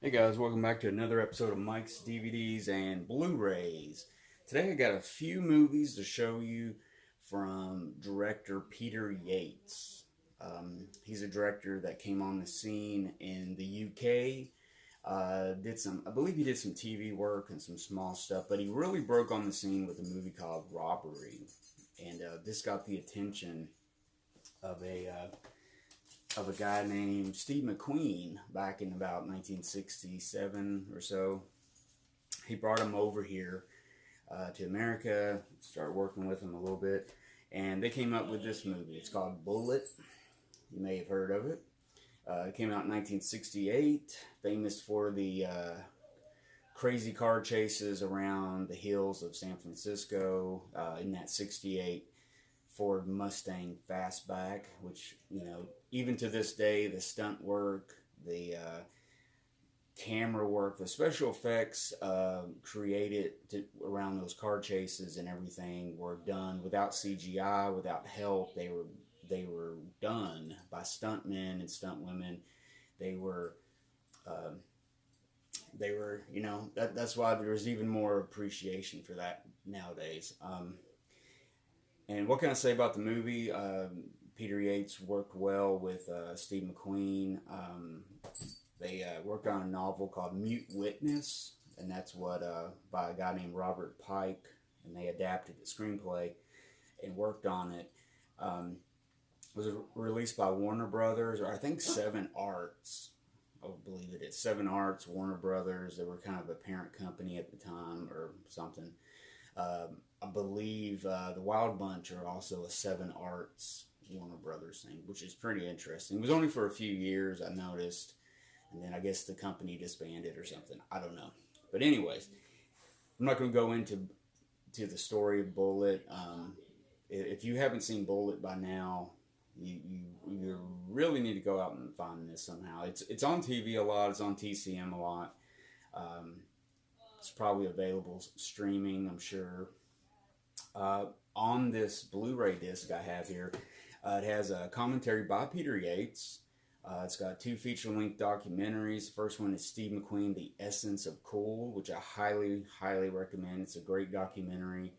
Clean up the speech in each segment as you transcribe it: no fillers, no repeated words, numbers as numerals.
Hey guys, welcome back to another episode of Mike's DVDs and Blu-rays. Today I got a few movies to show you from director Peter Yates. He's a director that came on the scene in the UK. I believe he did some TV work and some small stuff, but he really broke on the scene with a movie called Robbery, and this got the attention of a guy named Steve McQueen back in about 1967 or so. He brought him over here to America, started working with him a little bit, and they came up with this movie. It's called Bullitt. You may have heard of it. It came out in 1968, famous for the crazy car chases around the hills of San Francisco in that 68 Ford Mustang Fastback, which, even to this day, the stunt work, the camera work, the special effects created around those car chases and everything were done without CGI, without help. They were done by stuntmen and stuntwomen. That's why there's even more appreciation for that nowadays. And what can I say about the movie? Peter Yates worked well with Steve McQueen. They worked on a novel called Mute Witness, and that's by a guy named Robert Pike, and they adapted the screenplay and worked on it. It was released by Warner Brothers, or I think Seven Arts. I believe it is Seven Arts, Warner Brothers. They were kind of a parent company at the time, or something. I believe the Wild Bunch are also a Seven Arts Warner Brothers thing, which is pretty interesting. It was only for a few years, I noticed, and then I guess the company disbanded or something. I don't know. But anyways, I'm not going to go into the story of Bullitt. If you haven't seen Bullitt by now, you really need to go out and find this somehow. It's on TV a lot. It's on TCM a lot. It's probably available streaming, I'm sure. On this Blu-ray disc I have here, it has a commentary by Peter Yates. It's got two feature-length documentaries. The first one is Steve McQueen, The Essence of Cool, which I highly, highly recommend. It's a great documentary.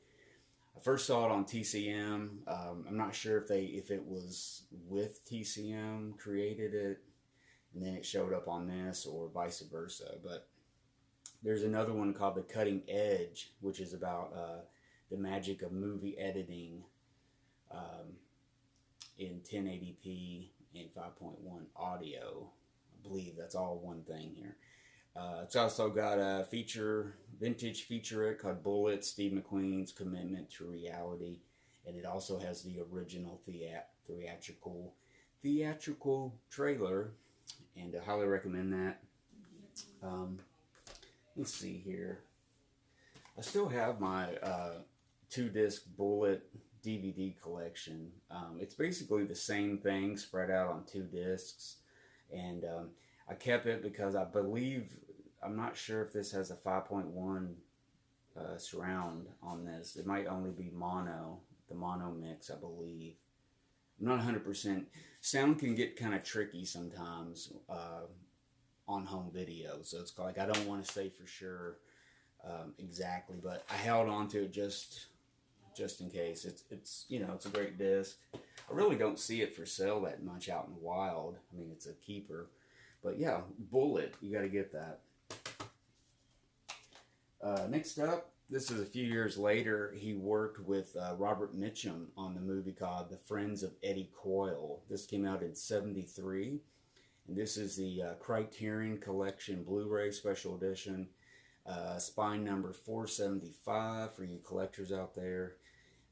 I first saw it on TCM. I'm not sure if it was with TCM created it, and then it showed up on this, or vice versa. But there's another one called The Cutting Edge, which is about the magic of movie editing in 1080p and 5.1 audio. I believe that's all one thing here. It's also got a vintage featurette called Bullitt, Steve McQueen's Commitment to Reality, and it also has the original theatrical trailer, and I highly recommend that. Let's see here. I still have my 2-disc Bullitt DVD collection. It's basically the same thing spread out on 2 discs, and I kept it because I'm not sure if this has a 5.1 surround on this. It might only be the mono mix, I believe. I'm not 100%. Sound can get kind of tricky sometimes on home video, so it's like I don't want to say for sure exactly, but I held on to it just in case. It's a great disc. I really don't see it for sale that much out in the wild. I mean, it's a keeper, but yeah, Bullitt, you got to get that. Next up, this is a few years later. He worked with Robert Mitchum on the movie called The Friends of Eddie Coyle. This came out in '73. And this is the Criterion Collection Blu-ray Special Edition. Spine number 475 for you collectors out there.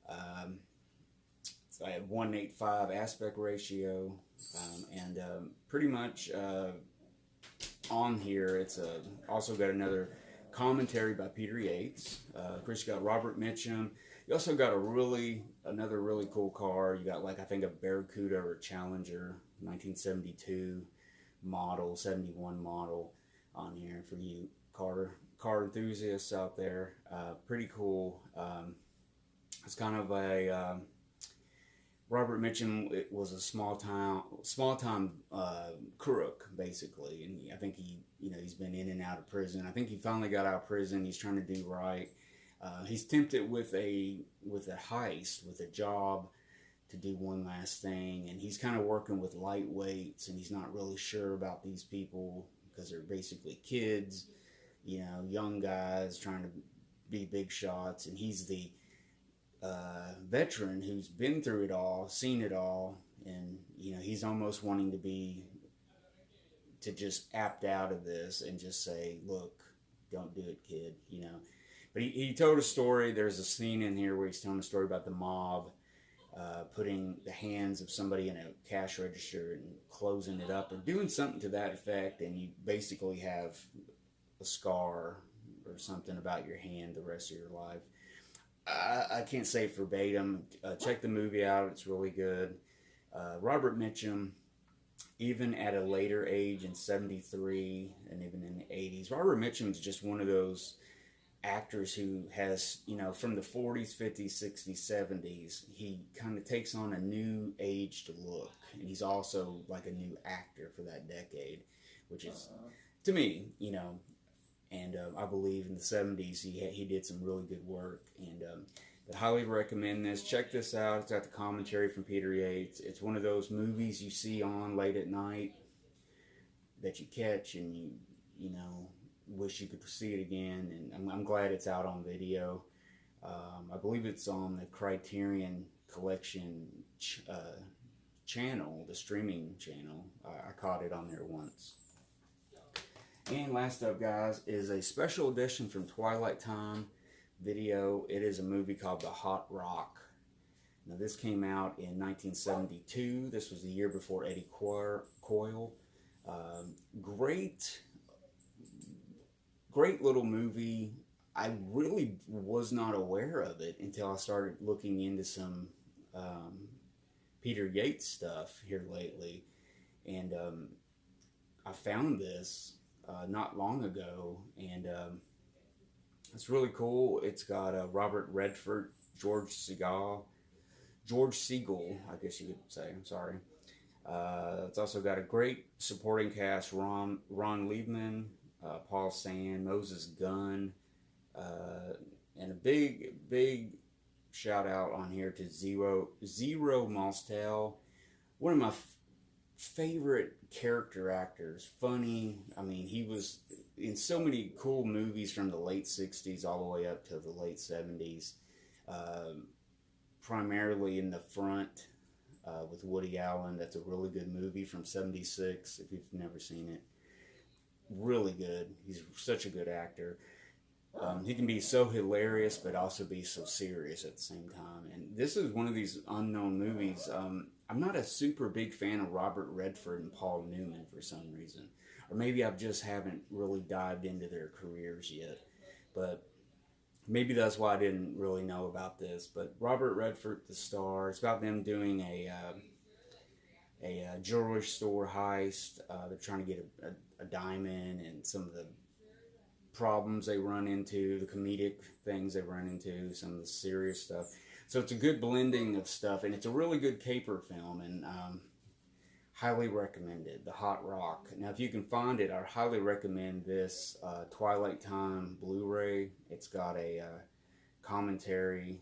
I have 1:8:5 aspect ratio. And pretty much on here, it's also got another commentary by Peter Yates. Of course, you got Robert Mitchum. You also got another really cool car. You got I think a Barracuda or a Challenger, 1972 model, 71 model on here for you car enthusiasts out there. Pretty cool. It's kind of a Robert Mitchum was a small time crook basically, and I think he's been in and out of prison. I think he finally got out of prison. He's trying to do right. He's tempted with a heist, with a job to do one last thing, and he's kind of working with lightweights, and he's not really sure about these people because they're basically kids, young guys trying to be big shots, and he's the veteran who's been through it all, seen it all, and he's almost wanting to just opt out of this and just say, "Look, don't do it, kid." But he told a story. There's a scene in here where he's telling a story about the mob putting the hands of somebody in a cash register and closing it up or doing something to that effect, and you basically have a scar or something about your hand the rest of your life. I can't say it verbatim. Check the movie out. It's really good. Robert Mitchum, even at a later age in 73 and even in the 80s, Robert Mitchum is just one of those actors who has, from the 40s, 50s, 60s, 70s, he kind of takes on a new age to look. And he's also like a new actor for that decade, which is, to me, and I believe in the 70s he did some really good work, and I highly recommend this. Check this out. It's got the commentary from Peter Yates. It's one of those movies you see on late at night that you catch and you wish you could see it again, and I'm glad it's out on video. I believe it's on the Criterion Collection channel, the streaming channel. I caught it on there once. And last up, guys, is a special edition from Twilight Time video. It is a movie called The Hot Rock. Now, this came out in 1972. This was the year before Eddie Coyle. Great little movie. I really was not aware of it until I started looking into some Peter Yates stuff here lately. And I found this not long ago, and it's really cool. It's got Robert Redford, George Segal, I guess you could say. I'm sorry. It's also got a great supporting cast: Ron Liebman, Paul Sand, Moses Gunn, and a big shout out on here to Zero Mostel, one of my favorite character actors. Funny. I mean, he was in so many cool movies from the late 60s all the way up to the late 70s. Primarily in The Front with Woody Allen. That's a really good movie from 76 if you've never seen it. Really good. He's such a good actor. He can be so hilarious but also be so serious at the same time. And this is one of these unknown movies. I'm not a super big fan of Robert Redford and Paul Newman for some reason. Or maybe I just haven't really dived into their careers yet. But maybe that's why I didn't really know about this. But Robert Redford, the star, it's about them doing a jewelry store heist. They're trying to get a diamond, and some of the problems they run into, the comedic things they run into, some of the serious stuff. So it's a good blending of stuff, and it's a really good caper film, and highly recommended. The Hot Rock. Now, if you can find it, I highly recommend this Twilight Time Blu-ray. It's got a commentary,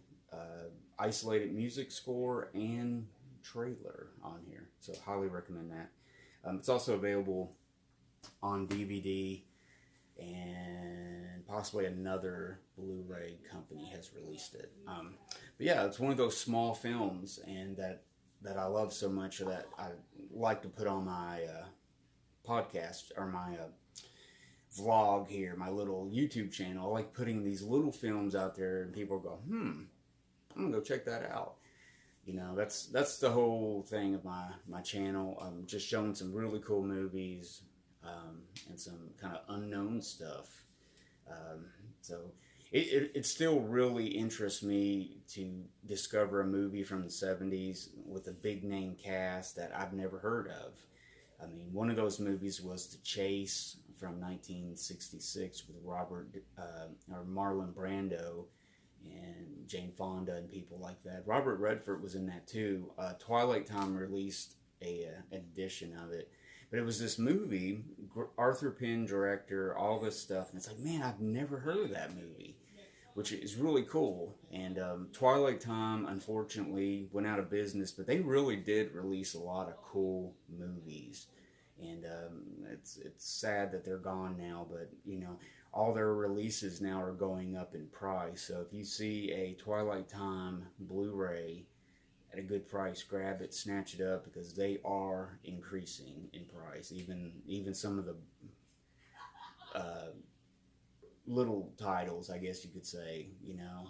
isolated music score, and trailer on here. So highly recommend that. It's also available on DVD, and possibly another Blu-ray company has released it. But yeah, it's one of those small films, and that I love so much, that I like to put on my podcast or my vlog here, my little YouTube channel. I like putting these little films out there, and people go, I'm gonna go check that out. That's the whole thing of my channel. I'm just showing some really cool movies and some kind of unknown stuff. So it still really interests me to discover a movie from the 70s with a big name cast that I've never heard of. I mean, one of those movies was The Chase from 1966 with Marlon Brando and Jane Fonda and people like that. Robert Redford was in that too. Twilight Time released an edition of it. But it was this movie, Arthur Penn director, all this stuff. And it's like, man, I've never heard of that movie, which is really cool. And Twilight Time, unfortunately, went out of business. But they really did release a lot of cool movies. And it's sad that they're gone now. But, you know, all their releases now are going up in price. So if you see a Twilight Time Blu-ray at a good price, grab it, snatch it up, because they are increasing in price. Even some of the little titles, I guess you could say, you know,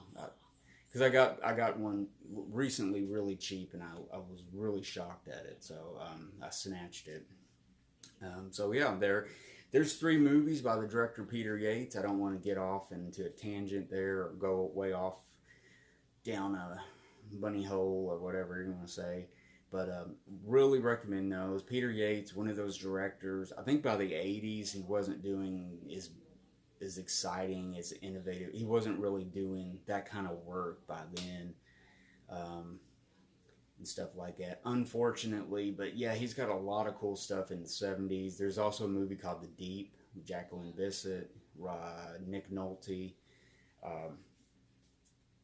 because I got one recently really cheap, and I was really shocked at it, so I snatched it. So yeah, there's 3 movies by the director Peter Yates. I don't want to get off into a tangent there or go way off down a bunny hole or whatever you want to say, but really recommend those. Peter Yates, one of those directors, I think by the 80s he wasn't doing as exciting, as innovative, he wasn't really doing that kind of work by then, and stuff like that, unfortunately. But yeah, he's got a lot of cool stuff in the 70s. There's also a movie called The Deep, Jacqueline Bisset, Nick Nolte,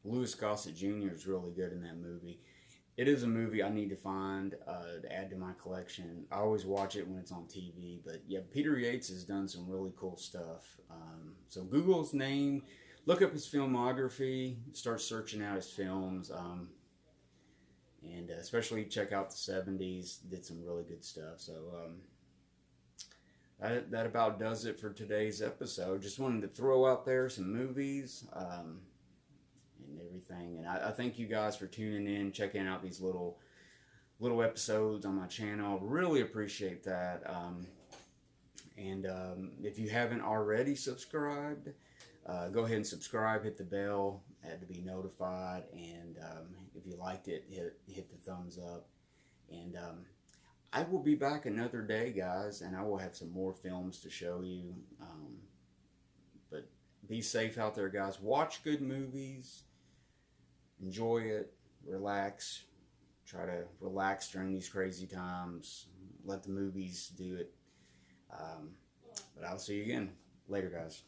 Louis Gossett Jr. is really good in that movie. It is a movie I need to find to add to my collection. I always watch it when it's on TV. But yeah, Peter Yates has done some really cool stuff. So Google his name, look up his filmography, start searching out his films, and especially check out the 70s. Did some really good stuff. So that about does it for today's episode. Just wanted to throw out there some movies. And everything, and I thank you guys for tuning in, checking out these little episodes on my channel. Really appreciate that. And if you haven't already subscribed, go ahead and subscribe, hit the bell to be notified, and if you liked it, hit the thumbs up. And I will be back another day, guys, and I will have some more films to show you. But be safe out there, guys. Watch good movies. Enjoy it, relax, try to relax during these crazy times, let the movies do it, but I'll see you again. Later, guys.